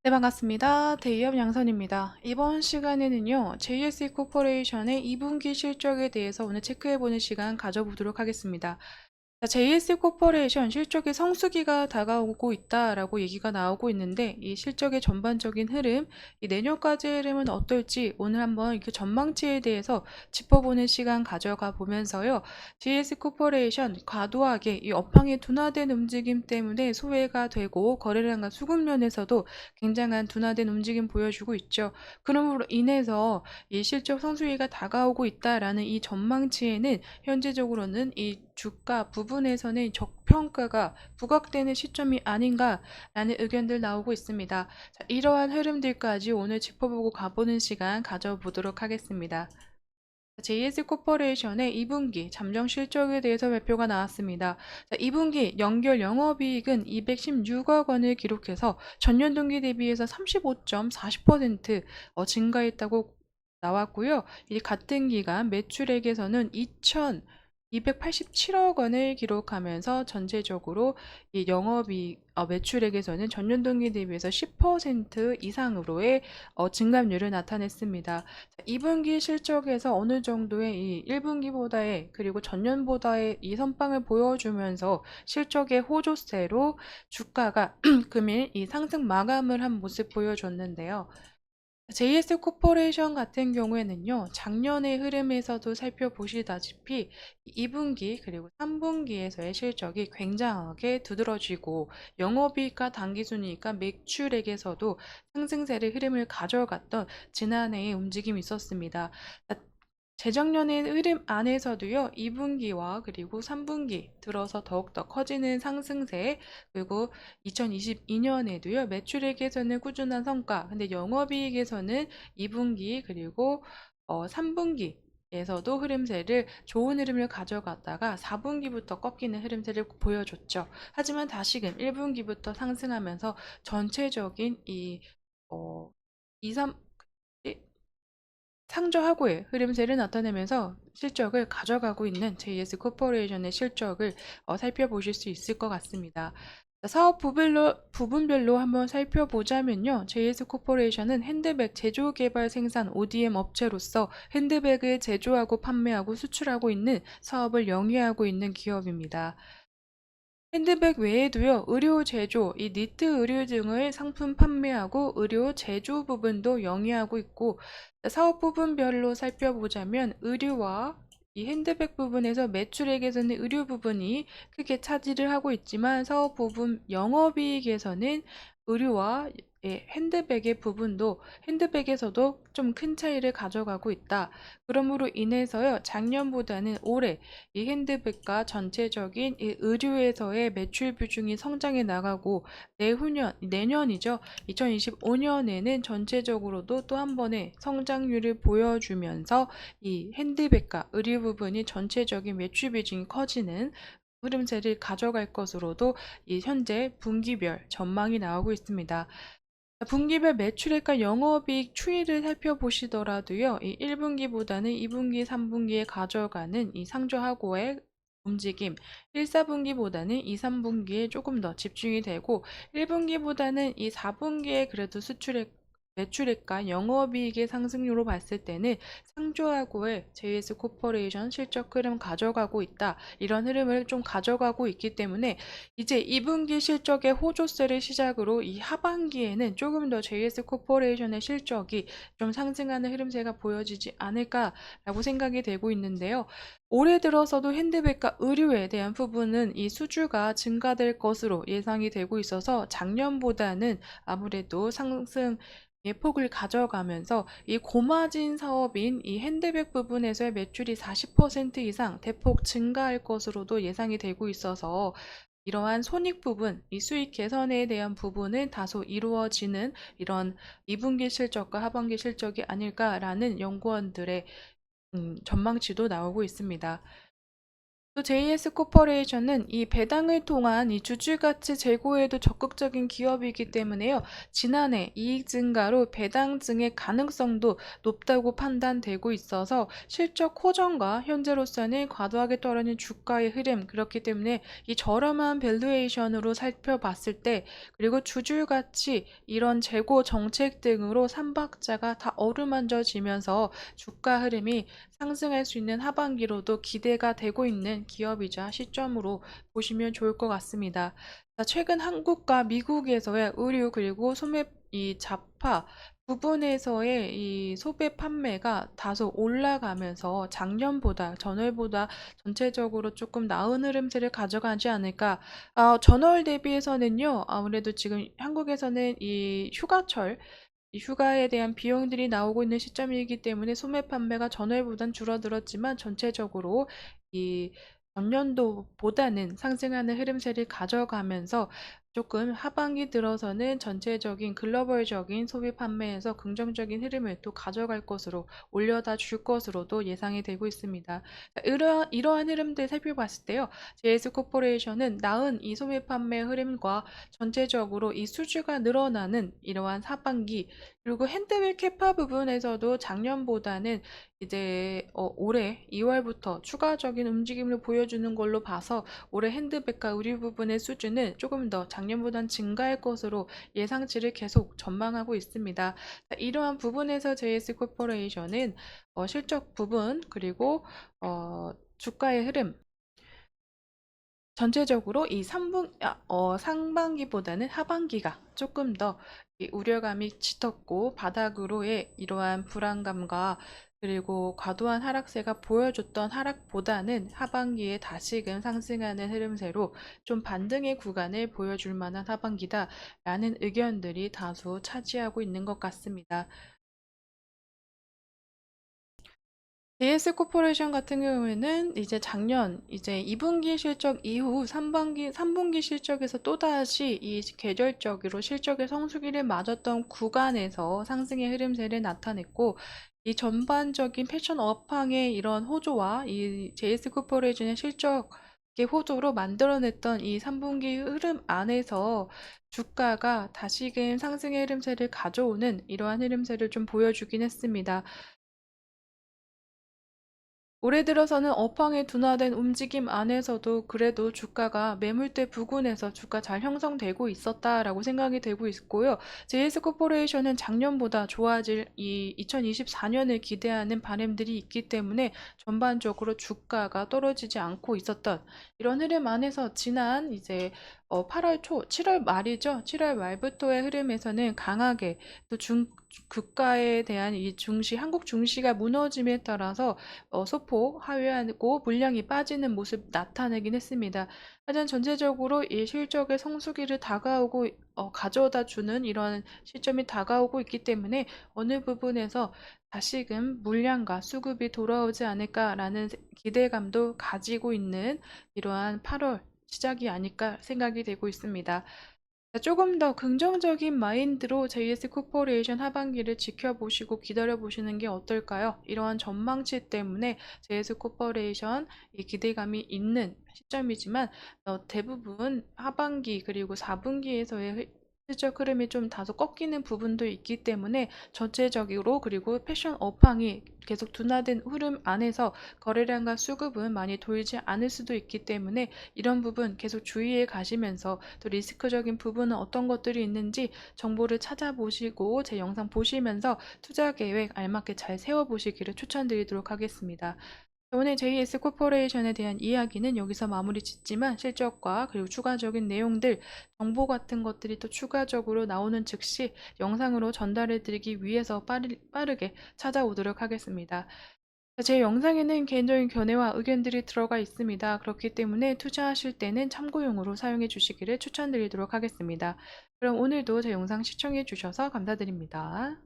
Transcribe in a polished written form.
네, 반갑습니다. 대기업 양선입니다. 이번 시간에는요, JSE 코퍼레이션의 2분기 실적에 대해서 오늘 체크해보는 시간 가져보도록 하겠습니다. 자, JS 코퍼레이션 실적의 성수기가 다가오고 있다라고 얘기가 나오고 있는데 이 실적의 전반적인 흐름, 이 내년까지의 흐름은 어떨지 오늘 한번 그 전망치에 대해서 짚어보는 시간 가져가 보면서요. JS 코퍼레이션 과도하게 이 업황의 둔화된 움직임 때문에 소외가 되고 거래량과 수급 면에서도 굉장한 둔화된 움직임 보여주고 있죠. 그러므로 인해서 이 실적 성수기가 다가오고 있다라는 이 전망치에는 현재적으로는 이 주가 부분에서는 적평가가 부각되는 시점이 아닌가라는 의견들 나오고 있습니다. 자, 이러한 흐름들까지 오늘 짚어보고 가보는 시간 가져보도록 하겠습니다. JS 코퍼레이션의 2분기 잠정 실적에 대해서 발표가 나왔습니다. 자, 2분기 연결 영업이익은 216억 원을 기록해서 전년 동기 대비해서 35.40% 증가했다고 나왔고요. 이 같은 기간 매출액에서는 2,287억 원을 기록하면서 전체적으로 이 매출액에서는 전년 동기 대비해서 10% 이상으로의 증감률을 나타냈습니다. 2분기 실적에서 어느 정도의 이 1분기보다의 그리고 전년보다의 이 선방을 보여주면서 실적의 호조세로 주가가 금일 이 상승 마감을 한 모습 보여줬는데요. JS 코퍼레이션 같은 경우에는요, 작년의 흐름에서도 살펴보시다시피 2분기 그리고 3분기에서의 실적이 굉장하게 두드러지고 영업이익과 당기순이익과 매출액에서도 상승세를 흐름을 가져갔던 지난해의 움직임이 있었습니다. 재작년의 흐름 안에서도요, 2분기와 그리고 3분기 들어서 더욱더 커지는 상승세, 그리고 2022년에도요, 매출액에서는 꾸준한 성과, 근데 영업이익에서는 2분기 그리고 3분기에서도 흐름세를 좋은 흐름을 가져갔다가 4분기부터 꺾이는 흐름세를 보여줬죠. 하지만 다시금 1분기부터 상승하면서 전체적인 이 어, 2, 3 상저하고의 흐름세를 나타내면서 실적을 가져가고 있는 JS 코퍼레이션의 실적을 살펴보실 수 있을 것 같습니다. 사업 부분별로 한번 살펴보자면요. JS 코퍼레이션은 핸드백 제조 개발 생산 ODM 업체로서 핸드백을 제조하고 판매하고 수출하고 있는 사업을 영위하고 있는 기업입니다. 핸드백 외에도요, 의료 제조, 이 니트 의류 등을 상품 판매하고 의료 제조 부분도 영위하고 있고, 사업 부분별로 살펴보자면 의류와 이 핸드백 부분에서 매출액에서는 의류 부분이 크게 차지를 하고 있지만 사업 부분 영업이익에서는 의류와 핸드백의 부분도 핸드백에서도 좀 큰 차이를 가져가고 있다. 그러므로 인해서요, 작년보다는 올해 이 핸드백과 전체적인 이 의류에서의 매출 비중이 성장해 나가고 내년이죠. 2025년에는 전체적으로도 또 한 번의 성장률을 보여주면서 이 핸드백과 의류 부분이 전체적인 매출 비중이 커지는 흐름세를 가져갈 것으로도 이 현재 분기별 전망이 나오고 있습니다. 분기별 매출액과 영업이익 추이를 살펴보시더라도요, 이 1분기보다는 2분기, 3분기에 가져가는 이 상저하고의 움직임, 1, 4분기보다는 2, 3분기에 조금 더 집중이 되고, 1분기보다는 이 4분기에 그래도 매출액과 영업이익의 상승률로 봤을 때는 상조하고의 JS 코퍼레이션 실적 흐름 가져가고 있다. 이런 흐름을 좀 가져가고 있기 때문에 이제 2분기 실적의 호조세를 시작으로 이 하반기에는 조금 더 JS 코퍼레이션의 실적이 좀 상승하는 흐름세가 보여지지 않을까라고 생각이 되고 있는데요. 올해 들어서도 핸드백과 의류에 대한 부분은 이 수주가 증가될 것으로 예상이 되고 있어서 작년보다는 아무래도 상승 폭을 가져가면서 이 고마진 사업인 이 핸드백 부분에서의 매출이 40% 이상 대폭 증가할 것으로도 예상이 되고 있어서 이러한 손익 부분, 이 수익 개선에 대한 부분은 다소 이루어지는 이런 2분기 실적과 하반기 실적이 아닐까라는 연구원들의 전망치도 나오고 있습니다. 또 JS 코퍼레이션은 이 배당을 통한 이 주주가치 제고에도 적극적인 기업이기 때문에요. 지난해 이익 증가로 배당 증의 가능성도 높다고 판단되고 있어서 실적 호전과 현재로서는 과도하게 떨어진 주가의 흐름, 그렇기 때문에 이 저렴한 밸류에이션으로 살펴봤을 때, 그리고 주주가치, 이런 재고 정책 등으로 삼박자가 다 어루만져지면서 주가 흐름이 상승할 수 있는 하반기로도 기대가 되고 있는 기업이자 시점으로 보시면 좋을 것 같습니다. 자, 최근 한국과 미국에서의 의류 그리고 소매 이 잡화 부분에서의 이 소배 판매가 다소 올라가면서 작년보다 전월보다 전체적으로 조금 나은 흐름세를 가져가지 않을까. 전월 대비해서는요, 아무래도 지금 한국에서는 이 휴가철, 이 휴가에 대한 비용들이 나오고 있는 시점이기 때문에 소매 판매가 전월보단 줄어들었지만 전체적으로 이 전년도보다는 상승하는 흐름세를 가져가면서 조금 하반기 들어서는 전체적인 글로벌적인 소비 판매에서 긍정적인 흐름을 또 가져갈 것으로, 올려다 줄 것으로도 예상이 되고 있습니다. 이러한 흐름들 살펴봤을 때요, JS 코퍼레이션은 나은 이 소비 판매 흐름과 전체적으로 이 수주가 늘어나는 이러한 하반기, 그리고 핸드백 캐파 부분에서도 작년보다는 이제 올해 2월부터 추가적인 움직임을 보여주는 걸로 봐서 올해 핸드백과 의류 부분의 수준은 조금 더 작년보단 증가할 것으로 예상치를 계속 전망하고 있습니다. 자, 이러한 부분에서 JS 코퍼레이션은 실적 부분, 그리고 주가의 흐름, 전체적으로 이 상반기보다는 하반기가 조금 더 이 우려감이 짙었고, 바닥으로의 이러한 불안감과 그리고 과도한 하락세가 보여줬던 하락보다는 하반기에 다시금 상승하는 흐름세로 좀 반등의 구간을 보여줄 만한 하반기다라는 의견들이 다수 차지하고 있는 것 같습니다. JS 코퍼레이션 같은 경우에는 이제 작년 이제 2분기 실적 이후 3분기 실적에서 또다시 이 계절적으로 실적의 성수기를 맞았던 구간에서 상승의 흐름세를 나타냈고, 이 전반적인 패션 업황의 이런 호조와 이 JS 코퍼레이션의 실적의 호조로 만들어냈던 이 3분기 흐름 안에서 주가가 다시금 상승의 흐름세를 가져오는 이러한 흐름세를 좀 보여주긴 했습니다. 올해 들어서는 업황의 둔화된 움직임 안에서도 그래도 주가가 매물대 부근에서 주가 잘 형성되고 있었다라고 생각이 되고 있고요. JS 코퍼레이션은 작년보다 좋아질 이 2024년을 기대하는 바람들이 있기 때문에 전반적으로 주가가 떨어지지 않고 있었던 이런 흐름 안에서 지난 이제 8월 초, 7월 말이죠. 7월 말부터의 흐름에서는 강하게 또 국가에 대한 이 중시, 한국 중시가 무너짐에 따라서 소폭 하회하고 물량이 빠지는 모습 나타내긴 했습니다. 하지만 전체적으로 이 실적의 성수기를 다가오고 가져다 주는 이런 시점이 다가오고 있기 때문에 어느 부분에서 다시금 물량과 수급이 돌아오지 않을까라는 기대감도 가지고 있는 이러한 8월 시작이 아닐까 생각이 되고 있습니다. 조금 더 긍정적인 마인드로 JS 코퍼레이션 하반기를 지켜보시고 기다려보시는 게 어떨까요? 이러한 전망치 때문에 JS 코퍼레이션 이 기대감이 있는 시점이지만 대부분 하반기 그리고 4분기에서의 실적 흐름이 좀 다소 꺾이는 부분도 있기 때문에 전체적으로, 그리고 패션 업황이 계속 둔화된 흐름 안에서 거래량과 수급은 많이 돌지 않을 수도 있기 때문에 이런 부분 계속 주의해 가시면서, 또 리스크적인 부분은 어떤 것들이 있는지 정보를 찾아보시고 제 영상 보시면서 투자 계획 알맞게 잘 세워보시기를 추천드리도록 하겠습니다. 오늘 JS 코퍼레이션에 대한 이야기는 여기서 마무리 짓지만, 실적과 그리고 추가적인 내용들, 정보 같은 것들이 또 추가적으로 나오는 즉시 영상으로 전달해 드리기 위해서 빠르게 찾아오도록 하겠습니다. 제 영상에는 개인적인 견해와 의견들이 들어가 있습니다. 그렇기 때문에 투자하실 때는 참고용으로 사용해 주시기를 추천드리도록 하겠습니다. 그럼 오늘도 제 영상 시청해 주셔서 감사드립니다.